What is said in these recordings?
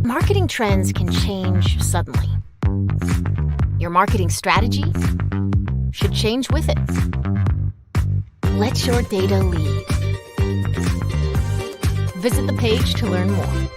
Marketing trends can change suddenly. Your marketing strategy should change with it. Let your data lead. Visit the page to learn more.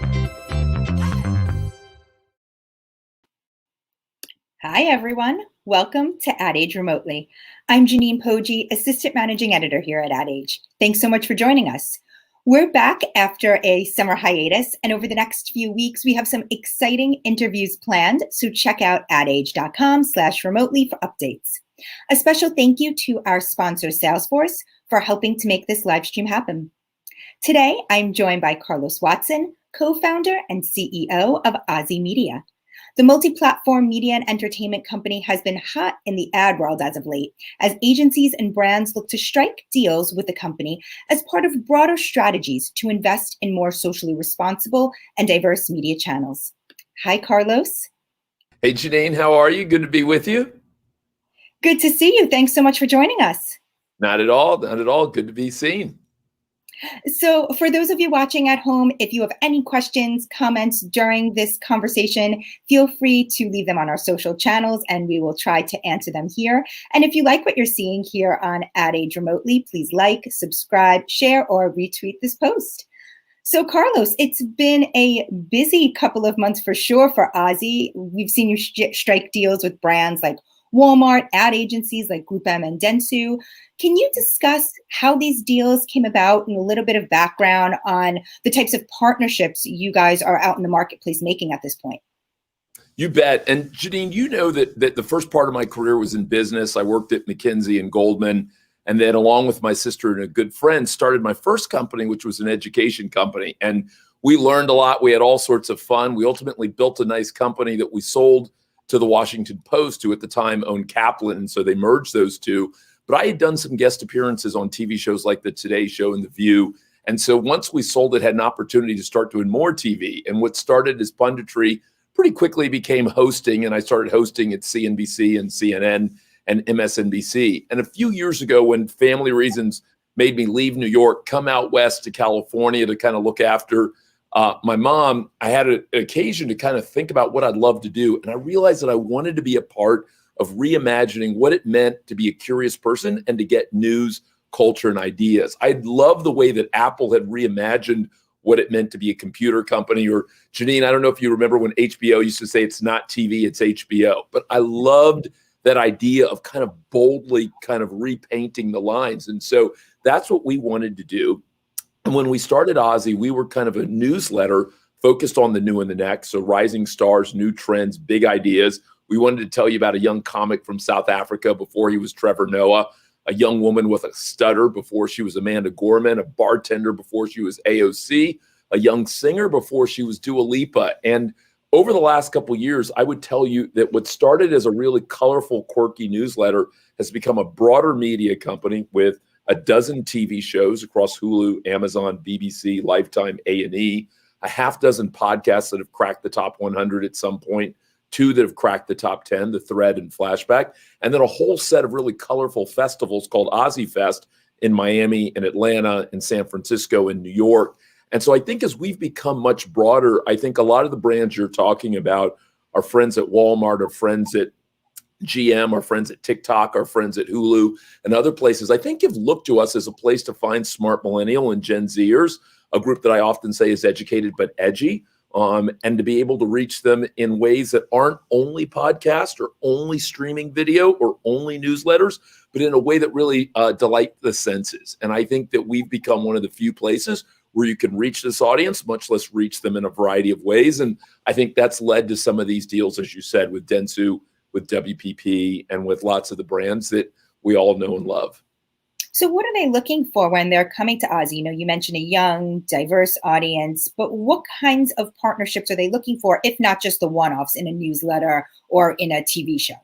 Hi, everyone. Welcome to Ad Age Remotely. I'm Janine Poggi, Assistant Managing Editor here at Ad Age. Thanks so much for joining us. We're back after a summer hiatus, and over the next few weeks, we have some exciting interviews planned, so check out adage.com/remotely for updates. A special thank you to our sponsor, Salesforce, for helping to make this live stream happen. Today, I'm joined by Carlos Watson, co-founder and CEO of OZY Media. The multi-platform media and entertainment company has been hot in the ad world as of late, as agencies and brands look to strike deals with the company as part of broader strategies to invest in more socially responsible and diverse media channels. Hi, Carlos. Hey, Janine, how are you? Good to be with you. Good to see you. Thanks so much for joining us. Not at all. Not at all. Good to be seen. So for those of you watching at home, if you have any questions, comments during this conversation, feel free to leave them on our social channels and we will try to answer them here. And if you like what you're seeing here on Ad Age Remotely, please like, subscribe, share, or retweet this post. So Carlos, it's been a busy couple of months for sure for OZY. We've seen you strike deals with brands like Walmart, ad agencies like GroupM and Dentsu. Can you discuss how these deals came about and a little bit of background on the types of partnerships you guys are out in the marketplace making at this point? You bet. And Janine, you know that the first part of my career was in business. I worked at McKinsey and Goldman, and then along with my sister and a good friend, started my first company, which was an education company. And we learned a lot. We had all sorts of fun. We ultimately built a nice company that we sold to the Washington Post, who at the time owned Kaplan, and so they merged those two. But I had done some guest appearances on TV shows like The Today Show and The View. And so once we sold it, had an opportunity to start doing more TV. And what started as punditry pretty quickly became hosting. And I started hosting at CNBC and CNN and MSNBC. And a few years ago, when family reasons made me leave New York, come out west to California to kind of look after my mom, I had an occasion to kind of think about what I'd love to do. And I realized that I wanted to be a part of reimagining what it meant to be a curious person and to get news, culture, and ideas. I love the way that Apple had reimagined what it meant to be a computer company. Or Janine, I don't know if you remember when HBO used to say it's not TV, it's HBO. But I loved that idea of kind of boldly kind of repainting the lines. And so that's what we wanted to do. And when we started OZY, we were kind of a newsletter focused on the new and the next. So rising stars, new trends, big ideas. We wanted to tell you about a young comic from South Africa before he was Trevor Noah, a young woman with a stutter before she was Amanda Gorman, a bartender before she was AOC, a young singer before she was Dua Lipa. And over the last couple of years, I would tell you that what started as a really colorful, quirky newsletter has become a broader media company with a dozen TV shows across Hulu, Amazon, BBC, Lifetime, A&E, a half dozen podcasts that have cracked the top 100 at some point, 2 that have cracked the top 10, The Thread and Flashback, and then a whole set of really colorful festivals called OZY Fest in Miami, in Atlanta, in San Francisco, in New York. And so I think as we've become much broader, I think a lot of the brands you're talking about, our friends at Walmart, our friends at GM, our friends at TikTok, our friends at Hulu, and other places, I think have looked to us as a place to find smart millennial and Gen Zers, a group that I often say is educated but edgy, and to be able to reach them in ways that aren't only podcast or only streaming video or only newsletters, but in a way that really delight the senses. And I think that we've become one of the few places where you can reach this audience, much less reach them in a variety of ways. And I think that's led to some of these deals, as you said, with Dentsu, with WPP, and with lots of the brands that we all know and love. So what are they looking for when they're coming to OZY? You know, you mentioned a young, diverse audience, but what kinds of partnerships are they looking for, if not just the one-offs in a newsletter or in a TV show?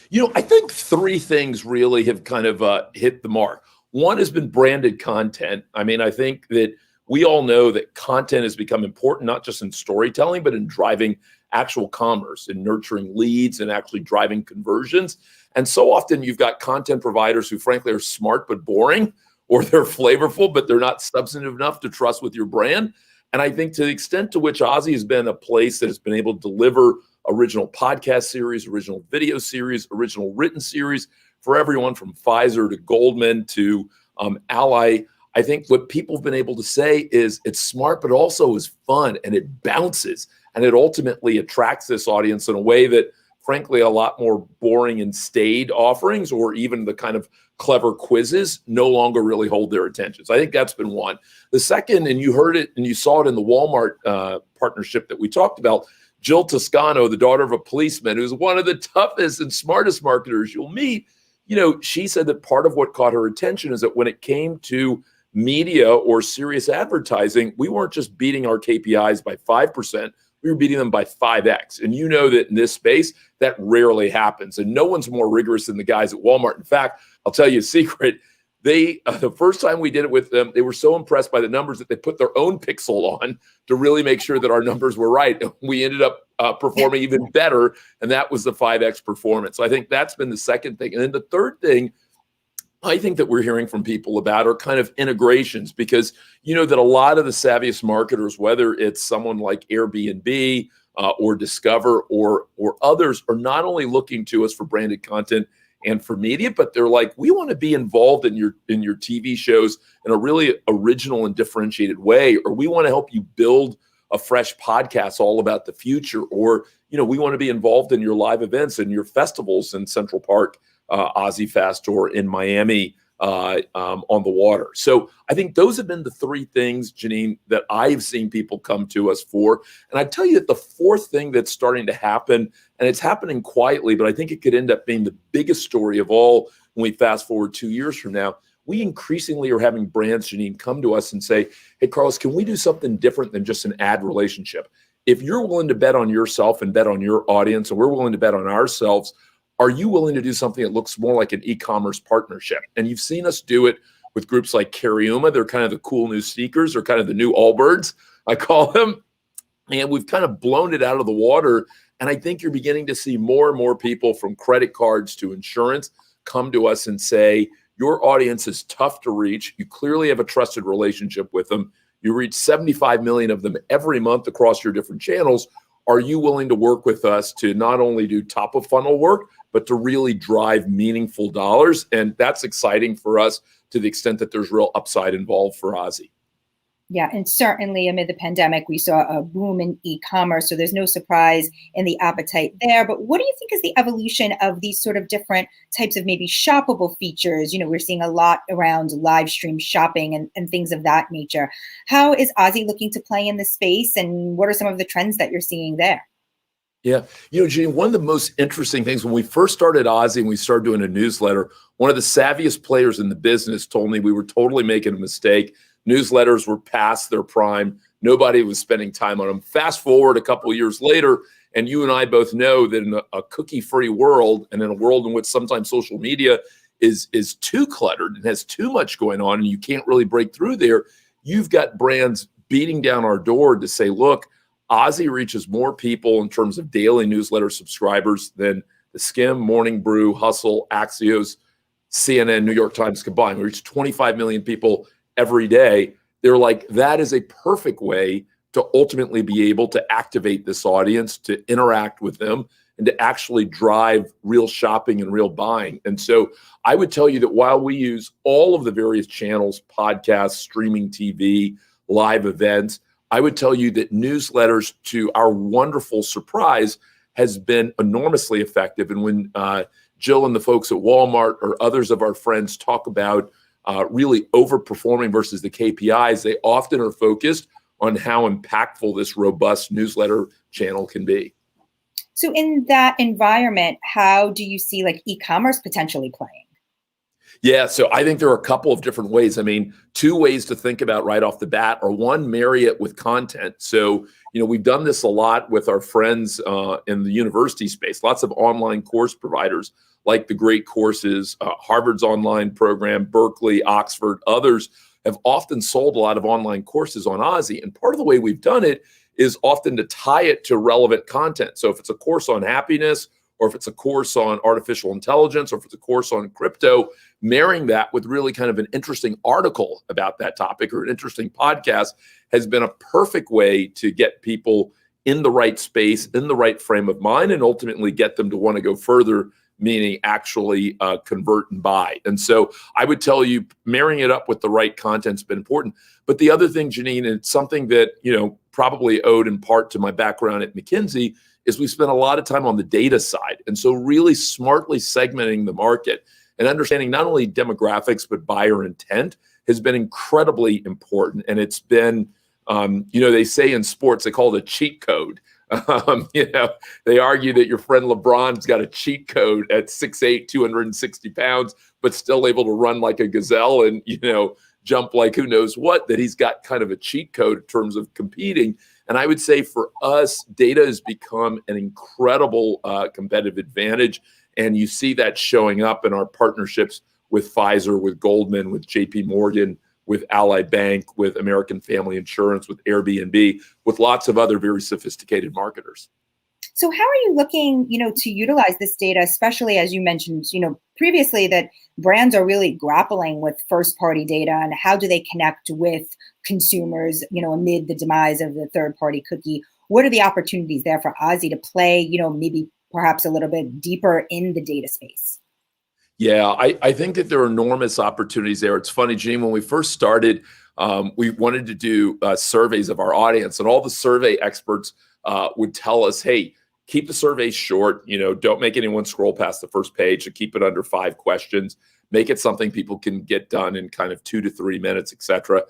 You know, I think 3 things really have kind of hit the mark. One has been branded content. I mean, I think that we all know that content has become important, not just in storytelling, but in driving actual commerce and nurturing leads and actually driving conversions. And so often you've got content providers who frankly are smart but boring, or they're flavorful, but they're not substantive enough to trust with your brand. And I think to the extent to which OZY has been a place that has been able to deliver original podcast series, original video series, original written series for everyone from Pfizer to Goldman to Ally, I think what people have been able to say is it's smart, but also is fun, and it bounces, and it ultimately attracts this audience in a way that, frankly, a lot more boring and staid offerings or even the kind of clever quizzes no longer really hold their attention. So I think that's been one. The second, and you heard it and you saw it in the Walmart partnership that we talked about, Jill Toscano, the daughter of a policeman, who's one of the toughest and smartest marketers you'll meet, she said that part of what caught her attention is that when it came to media or serious advertising, we weren't just beating our KPIs by 5%, we were beating them by 5x. And you know that in this space, that rarely happens. And no one's more rigorous than the guys at Walmart. In fact, I'll tell you a secret. The first time we did it with them, they were so impressed by the numbers that they put their own pixel on to really make sure that our numbers were right. And we ended up performing even better. And that was the 5x performance. So I think that's been the second thing. And then the third thing I think that we're hearing from people about are kind of integrations, because you know that a lot of the savviest marketers, whether it's someone like Airbnb or Discover or others, are not only looking to us for branded content and for media, but they're like, we want to be involved in your TV shows in a really original and differentiated way, or we want to help you build a fresh podcast all about the future, or we want to be involved in your live events and your festivals in Central Park, OZY Fest, or in Miami on the water. So I think those have been the three things, Janine, that I've seen people come to us for. And I tell you that the fourth thing that's starting to happen, and it's happening quietly, but I think it could end up being the biggest story of all when we fast forward 2 years from now. We increasingly are having brands, Janine, come to us and say, hey, Carlos, can we do something different than just an ad relationship? If you're willing to bet on yourself and bet on your audience, and we're willing to bet on ourselves, are you willing to do something that looks more like an e-commerce partnership? And you've seen us do it with groups like Cariuma. They're kind of the cool new sneakers. They're kind of the new Allbirds, I call them. And we've kind of blown it out of the water. And I think you're beginning to see more and more people, from credit cards to insurance, come to us and say, your audience is tough to reach. You clearly have a trusted relationship with them. You reach 75 million of them every month across your different channels. Are you willing to work with us to not only do top of funnel work, but to really drive meaningful dollars? And that's exciting for us to the extent that there's real upside involved for OZY. Yeah, and certainly amid the pandemic, we saw a boom in e-commerce, so there's no surprise in the appetite there. But what do you think is the evolution of these sort of different types of maybe shoppable features? We're seeing a lot around live stream shopping and things of that nature. How is OZY looking to play in this space, and what are some of the trends that you're seeing there? Yeah. Jeanine, one of the most interesting things when we first started OZY and we started doing a newsletter, one of the savviest players in the business told me we were totally making a mistake. Newsletters were past their prime. Nobody was spending time on them. Fast forward a couple of years later, and you and I both know that in a cookie-free world, and in a world in which sometimes social media is too cluttered and has too much going on, and you can't really break through there, you've got brands beating down our door to say, look, OZY reaches more people in terms of daily newsletter subscribers than the Skim, Morning Brew, Hustle, Axios, CNN, New York Times combined. We reach 25 million people every day. They're like, that is a perfect way to ultimately be able to activate this audience, to interact with them, and to actually drive real shopping and real buying. And so I would tell you that while we use all of the various channels, podcasts, streaming TV, live events, I would tell you that newsletters, to our wonderful surprise, has been enormously effective. And when Jill and the folks at Walmart or others of our friends talk about really overperforming versus the KPIs, they often are focused on how impactful this robust newsletter channel can be. So in that environment, how do you see like e-commerce potentially playing? Yeah, so I think there are a couple of different ways. I mean, two ways to think about right off the bat are, one, marry it with content. So, we've done this a lot with our friends in the university space, lots of online course providers like the great courses, Harvard's online program, Berkeley, Oxford, others have often sold a lot of online courses on OZY. And part of the way we've done it is often to tie it to relevant content. So if it's a course on happiness or if it's a course on artificial intelligence, or if it's a course on crypto, marrying that with really kind of an interesting article about that topic or an interesting podcast has been a perfect way to get people in the right space, in the right frame of mind, and ultimately get them to want to go further, meaning actually convert and buy. And so I would tell you, marrying it up with the right content's been important. But the other thing, Janine, and it's something that, probably owed in part to my background at McKinsey, is we spent a lot of time on the data side. And so really smartly segmenting the market and understanding not only demographics, but buyer intent has been incredibly important. And it's been, they say in sports, they call it a cheat code. They argue that your friend LeBron's got a cheat code at 6'8", 260 pounds, but still able to run like a gazelle and, jump like who knows what, that he's got kind of a cheat code in terms of competing. And I would say for us, data has become an incredible competitive advantage. And you see that showing up in our partnerships with Pfizer, with Goldman, with JP Morgan, with Ally Bank, with American Family Insurance, with Airbnb, with lots of other very sophisticated marketers. So how are you looking, to utilize this data, especially as you mentioned, previously that brands are really grappling with first-party data, and how do they connect with consumers, amid the demise of the third-party cookie? What are the opportunities there for OZY to play, maybe perhaps a little bit deeper in the data space? Yeah, I think that there are enormous opportunities there. It's funny, Gene, when we first started, we wanted to do surveys of our audience, and all the survey experts would tell us, hey, keep the surveys short, don't make anyone scroll past the first page, so keep it under 5 questions, make it something people can get done in kind of 2 to 3 minutes, et cetera.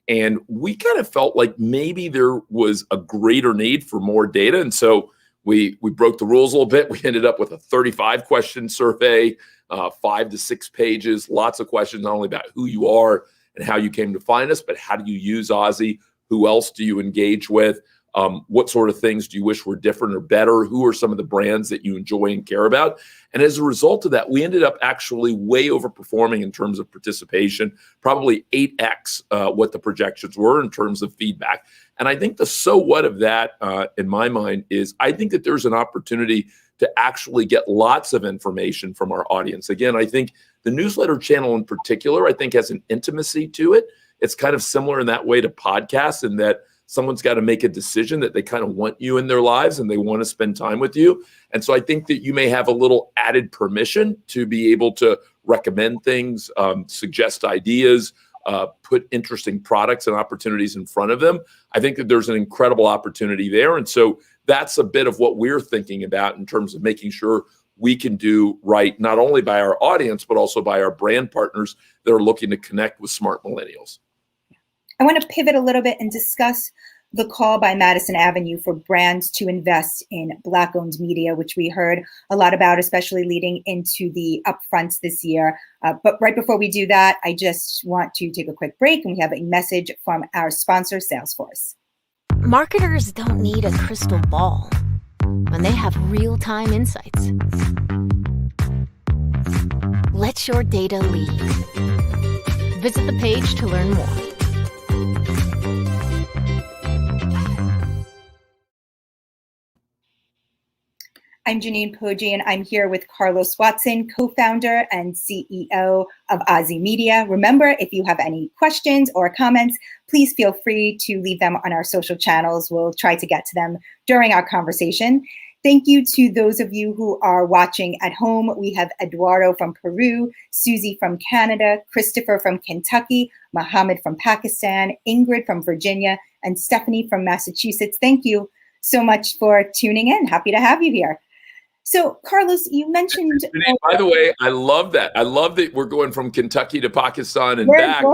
And we kind of felt like maybe there was a greater need for more data. And so we broke the rules a little bit. We ended up with a 35-question survey, 5 to 6 pages, lots of questions, not only about who you are and how you came to find us, but how do you use OZY? Who else do you engage with? What sort of things do you wish were different or better? Who are some of the brands that you enjoy and care about? And as a result of that, we ended up actually way overperforming in terms of participation, probably 8x what the projections were in terms of feedback. And I think the so what of that, in my mind, is I think that there's an opportunity to actually get lots of information from our audience. Again, I think the newsletter channel in particular, I think has an intimacy to it. It's kind of similar in that way to podcasts, in that someone's got to make a decision that they kind of want you in their lives and they want to spend time with you. And so I think that you may have a little added permission to be able to recommend things, suggest ideas, put interesting products and opportunities in front of them. I think that there's an incredible opportunity there. And so that's a bit of what we're thinking about in terms of making sure we can do right, not only by our audience, but also by our brand partners that are looking to connect with smart millennials. I want to pivot a little bit and discuss the call by Madison Avenue for brands to invest in Black-owned media, which we heard a lot about, especially leading into the upfronts this year. But right before we do that, I just want to take a quick break, and we have a message from our sponsor, Salesforce. Marketers don't need a crystal ball when they have real-time insights. Let your data lead. Visit the page to learn more. I'm Janine Poggi, and I'm here with Carlos Watson, co-founder and CEO of OZY Media. Remember, if you have any questions or comments, please feel free to leave them on our social channels. We'll try to get to them during our conversation. Thank you to those of you who are watching at home. We have Eduardo from Peru, Susie from Canada, Christopher from Kentucky, Mohammed from Pakistan, Ingrid from Virginia, and Stephanie from Massachusetts. Thank you so much for tuning in. Happy to have you here. So, Carlos, you mentioned... By the way, I love that. I love that we're going from Kentucky to Pakistan and back.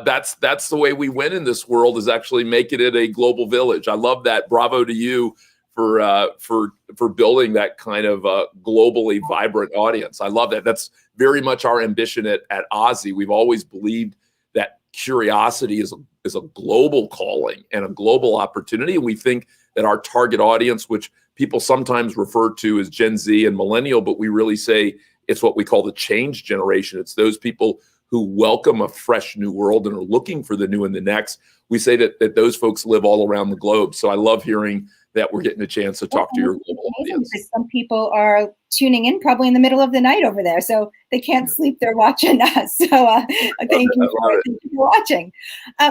That's the way we win in this world, is actually making it a global village. I love that. Bravo to you for building that kind of globally vibrant audience. I love that. That's very much our ambition at OZY. We've always believed that curiosity is a global calling and a global opportunity. And we think that our target audience, which people sometimes refer to as Gen Z and millennial, but we really say it's what we call the change generation. It's those people who welcome a fresh new world and are looking for the new and the next. We say that those folks live all around the globe. So I love hearing that we're getting a chance to talk to your global audience. Because some people are tuning in probably in the middle of the night over there, so they can't sleep. They're watching us. So thank you for watching.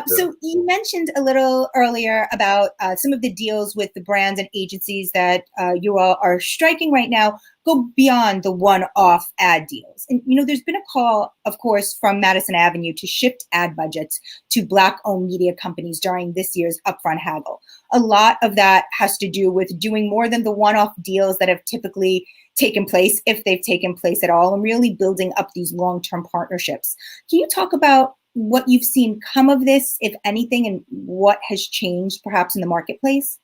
So you mentioned a little earlier about some of the deals with the brands and agencies that you all are striking right now go beyond the one-off ad deals. And, there's been a call, of course, from Madison Avenue to shift ad budgets to Black-owned media companies during this year's upfront haggle. A lot of that has to do with doing more than the one-off deals that have typically taken place, if they've taken place at all, and really building up these long-term partnerships. Can you talk about what you've seen come of this, if anything, and what has changed perhaps in the marketplace?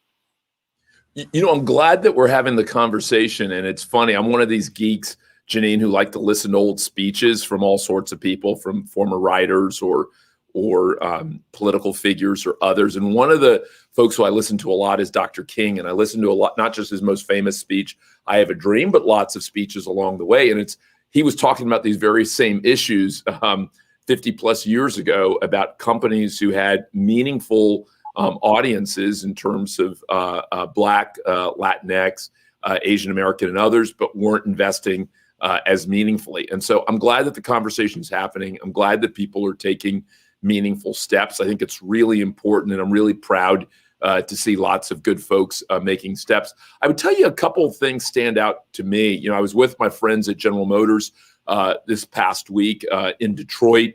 I'm glad that we're having the conversation, and it's funny. I'm one of these geeks, Janine, who like to listen to old speeches from all sorts of people, from former writers or political figures or others. And one of the folks who I listen to a lot is Dr. King, and I listen to a lot, not just his most famous speech, "I Have a Dream," but lots of speeches along the way. And he was talking about these very same issues 50 plus years ago about companies who had meaningful audiences in terms of Black, Latinx, Asian American, and others, but weren't investing as meaningfully. And so I'm glad that the conversation is happening. I'm glad that people are taking meaningful steps. I think it's really important, and I'm really proud to see lots of good folks making steps. I would tell you a couple of things stand out to me. I was with my friends at General Motors this past week in Detroit,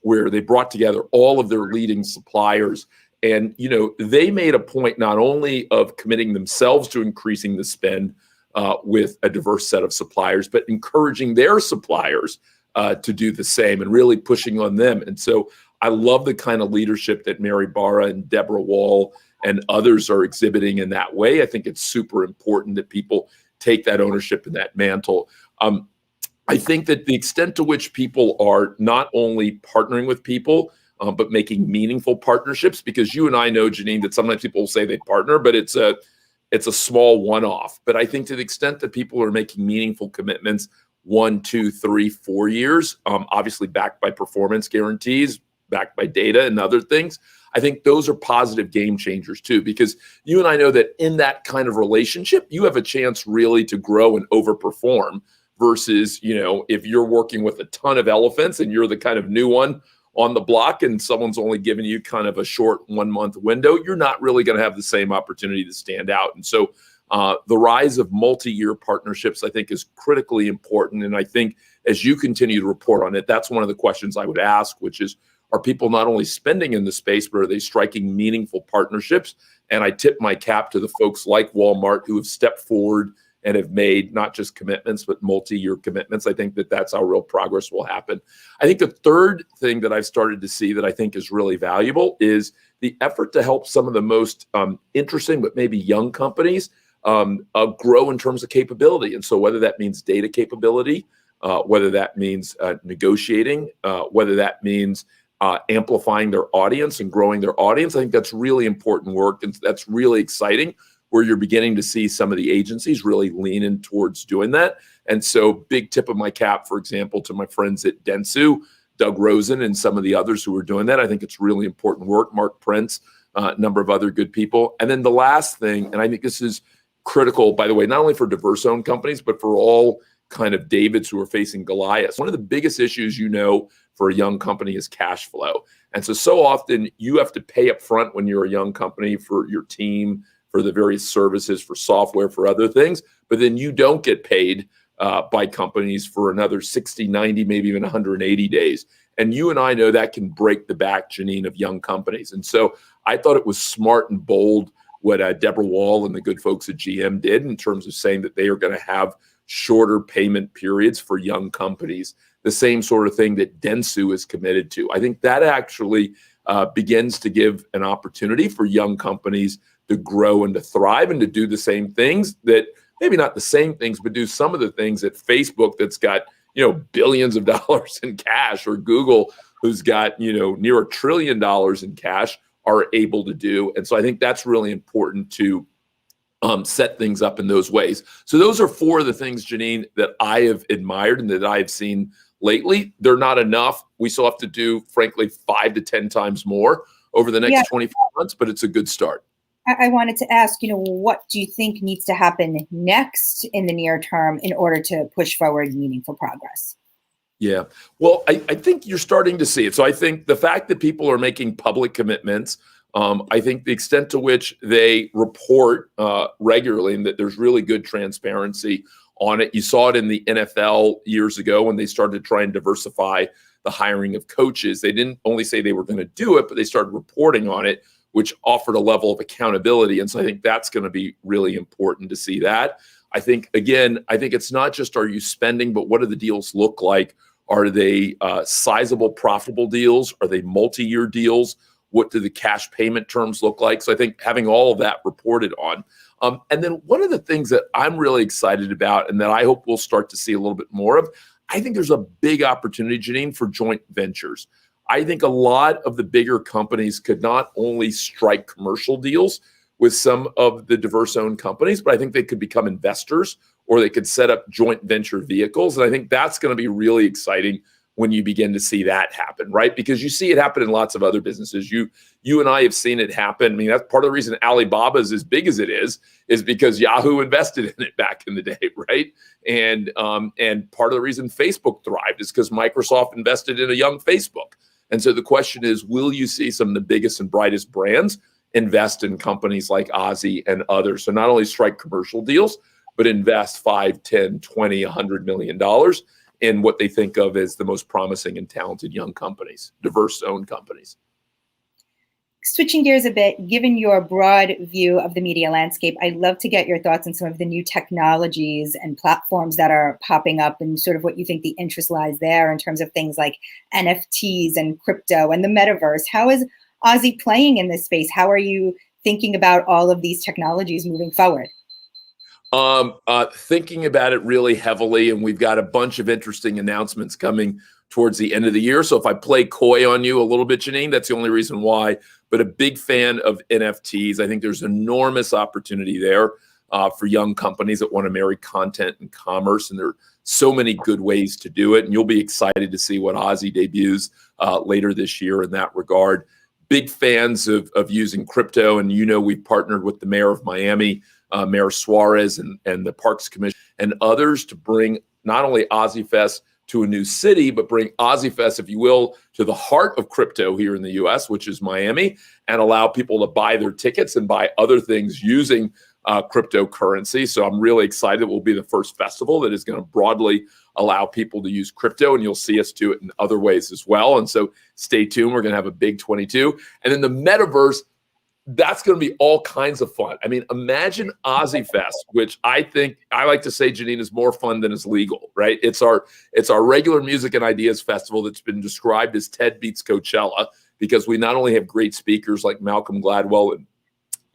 where they brought together all of their leading suppliers. And, they made a point not only of committing themselves to increasing the spend with a diverse set of suppliers, but encouraging their suppliers to do the same and really pushing on them. And so I love the kind of leadership that Mary Barra and Deborah Wall and others are exhibiting in that way. I think it's super important that people take that ownership and that mantle. I think that the extent to which people are not only partnering with people, but making meaningful partnerships, because you and I know, Janine, that sometimes people will say they partner, but it's a small one-off. But I think to the extent that people are making meaningful commitments, 1, 2, 3, 4 years, obviously backed by performance guarantees, backed by data and other things, I think those are positive game changers too, because you and I know that in that kind of relationship, you have a chance really to grow and overperform versus, if you're working with a ton of elephants and you're the kind of new one on the block and someone's only giving you kind of a short 1 month window, you're not really going to have the same opportunity to stand out. And so the rise of multi-year partnerships, I think, is critically important. And I think as you continue to report on it, that's one of the questions I would ask, which is, are people not only spending in the space, but are they striking meaningful partnerships? And I tip my cap to the folks like Walmart who have stepped forward and have made not just commitments, but multi-year commitments. I think that that's how real progress will happen. I think the third thing that I've started to see that I think is really valuable is the effort to help some of the most interesting, but maybe young companies grow in terms of capability. And so whether that means data capability, whether that means negotiating, whether that means amplifying their audience and growing their audience, I think that's really important work. And that's really exciting, where you're beginning to see some of the agencies really lean in towards doing that. And so big tip of my cap, for example, to my friends at Dentsu, Doug Rosen, and some of the others who are doing that. I think it's really important work. Mark Prince, a number of other good people. And then the last thing, and I think this is critical, by the way, not only for diverse owned companies, but for all kind of Davids who are facing Goliaths. One of the biggest issues, for a young company is cash flow. And so often you have to pay up front when you're a young company for your team, for the various services, for software, for other things, but then you don't get paid by companies for another 60, 90, maybe even 180 days. And you and I know that can break the back, Janine, of young companies. And so I thought it was smart and bold what Deborah Wall and the good folks at GM did in terms of saying that they are going to have shorter payment periods for young companies, the same sort of thing that Dentsu is committed to. I think that actually begins to give an opportunity for young companies to grow and to thrive and to do the same things that, maybe not the same things, but do some of the things that Facebook, that's got, billions of dollars in cash, or Google, who's got, near $1 trillion in cash, are able to do. And so I think that's really important to set things up in those ways. So those are 4 of the things, Janine, that I have admired and that I've seen lately. They're not enough. We still have to do, frankly, 5 to 10 times more over the next 24 months, but it's a good start. I wanted to ask, what do you think needs to happen next in the near term in order to push forward meaningful progress? Yeah. Well, I think you're starting to see it. So I think the fact that people are making public commitments, I think the extent to which they report regularly and that there's really good transparency on it. You saw it in the NFL years ago when they started to try and diversify the hiring of coaches. They didn't only say they were going to do it, but they started reporting on it, which offered a level of accountability. And so I think that's going to be really important to see that. I think it's not just are you spending, but what do the deals look like? Are they sizable, profitable deals? Are they multi-year deals? What do the cash payment terms look like? So I think having all of that reported on. And then one of the things that I'm really excited about and that I hope we'll start to see a little bit more of, I think there's a big opportunity, Janine, for joint ventures. I think a lot of the bigger companies could not only strike commercial deals with some of the diverse-owned companies, but I think they could become investors or they could set up joint venture vehicles. And I think that's going to be really exciting when you begin to see that happen, right? Because you see it happen in lots of other businesses. You and I have seen it happen. I mean, that's part of the reason Alibaba is as big as it is because Yahoo invested in it back in the day, right? And part of the reason Facebook thrived is because Microsoft invested in a young Facebook. And so the question is, will you see some of the biggest and brightest brands invest in companies like OZY and others? So not only strike commercial deals, but invest 5, 10, 20, $100 million in what they think of as the most promising and talented young companies, diverse-owned companies. Switching gears a bit, given your broad view of the media landscape, I'd love to get your thoughts on some of the new technologies and platforms that are popping up and sort of what you think the interest lies there in terms of things like NFTs and crypto and the metaverse. How is OZY playing in this space? How are you thinking about all of these technologies moving forward? Thinking about it really heavily, and we've got a bunch of interesting announcements coming towards the end of the year. So if I play coy on you a little bit, Janine, that's the only reason why. But a big fan of NFTs. I think there's enormous opportunity there for young companies that want to marry content and commerce, and there are so many good ways to do it. And you'll be excited to see what OZY debuts later this year in that regard. Big fans of using crypto, and we've partnered with the mayor of Miami, Mayor Suarez, and the Parks Commission and others to bring not only OZY Fest to a new city, but bring OZY Fest, if you will, to the heart of crypto here in the US, which is Miami, and allow people to buy their tickets and buy other things using cryptocurrency. So I'm really excited. It will be the first festival that is going to broadly allow people to use crypto, and you'll see us do it in other ways as well. And so stay tuned. We're going to have a big 22. And then the metaverse, that's going to be all kinds of fun. I mean, imagine OZY Fest, which I think I like to say, Janine, is more fun than is legal, right? It's our regular music and ideas festival that's been described as TED Beats Coachella, because we not only have great speakers like Malcolm Gladwell and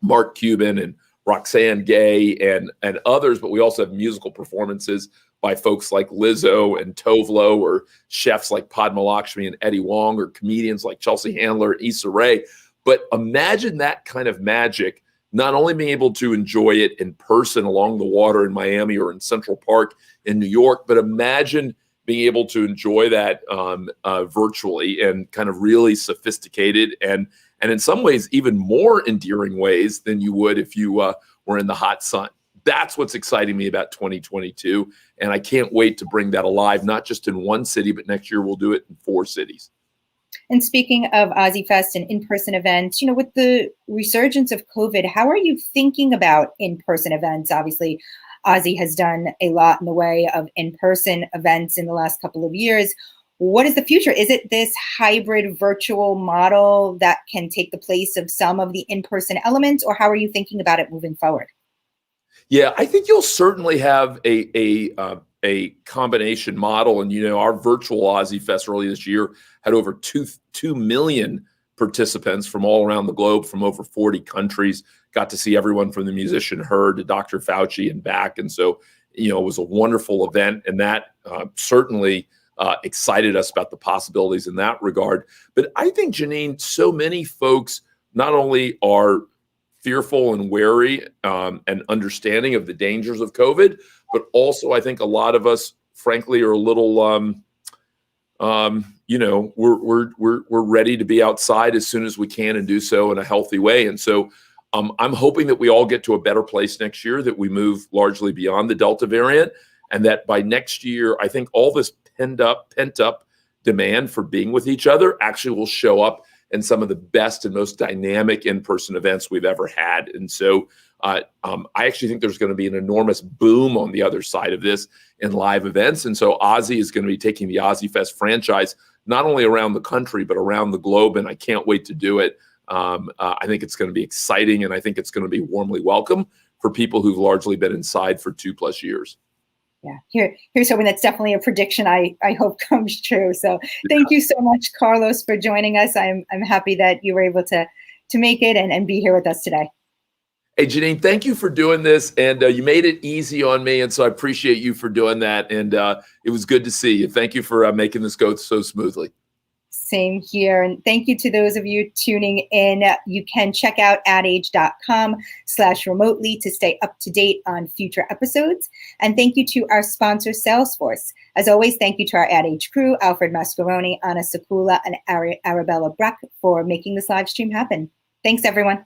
Mark Cuban and Roxanne Gay and others, but we also have musical performances by folks like Lizzo and Tovlo, or chefs like Padma Lakshmi and Eddie Wong, or comedians like Chelsea Handler and Issa Rae. But imagine that kind of magic, not only being able to enjoy it in person along the water in Miami or in Central Park in New York, but imagine being able to enjoy that virtually and kind of really sophisticated and in some ways even more endearing ways than you would if you were in the hot sun. That's what's exciting me about 2022. And I can't wait to bring that alive, not just in one city, but next year we'll do it in 4 cities. And speaking of OZY Fest and in-person events, with the resurgence of COVID, how are you thinking about in-person events? Obviously, OZY has done a lot in the way of in-person events in the last couple of years. What is the future? Is it this hybrid virtual model that can take the place of some of the in-person elements, or how are you thinking about it moving forward? Yeah, I think you'll certainly have a combination model. And, our virtual OZY Fest early this year had over 2 million participants from all around the globe, from over 40 countries. Got to see everyone from the musician Her to Dr. Fauci and back. And so, it was a wonderful event, and that certainly excited us about the possibilities in that regard. But I think, Janine, so many folks not only are fearful and wary and understanding of the dangers of COVID, but also I think a lot of us, frankly, are a little, we're ready to be outside as soon as we can and do so in a healthy way. And so I'm hoping that we all get to a better place next year, that we move largely beyond the Delta variant, and that by next year, I think all this pent up demand for being with each other actually will show up in some of the best and most dynamic in-person events we've ever had. And so I actually think there's going to be an enormous boom on the other side of this in live events. And so OZY is going to be taking the OZY Fest franchise not only around the country, but around the globe. And I can't wait to do it. I think it's going to be exciting, and I think it's going to be warmly welcome for people who've largely been inside for 2+ years. Yeah, here's hoping that's definitely a prediction I hope comes true. So thank you so much, Carlos, for joining us. I'm happy that you were able to make it and be here with us today. Hey, Janine, thank you for doing this, and you made it easy on me, and so I appreciate you for doing that, and it was good to see you. Thank you for making this go so smoothly. Same here. And thank you to those of you tuning in. You can check out adage.com/remotely to stay up to date on future episodes. And thank you to our sponsor, Salesforce. As always, thank you to our Ad Age crew, Alfred Mascaroni, Anna Sakula, and Arabella Breck for making this live stream happen. Thanks, everyone.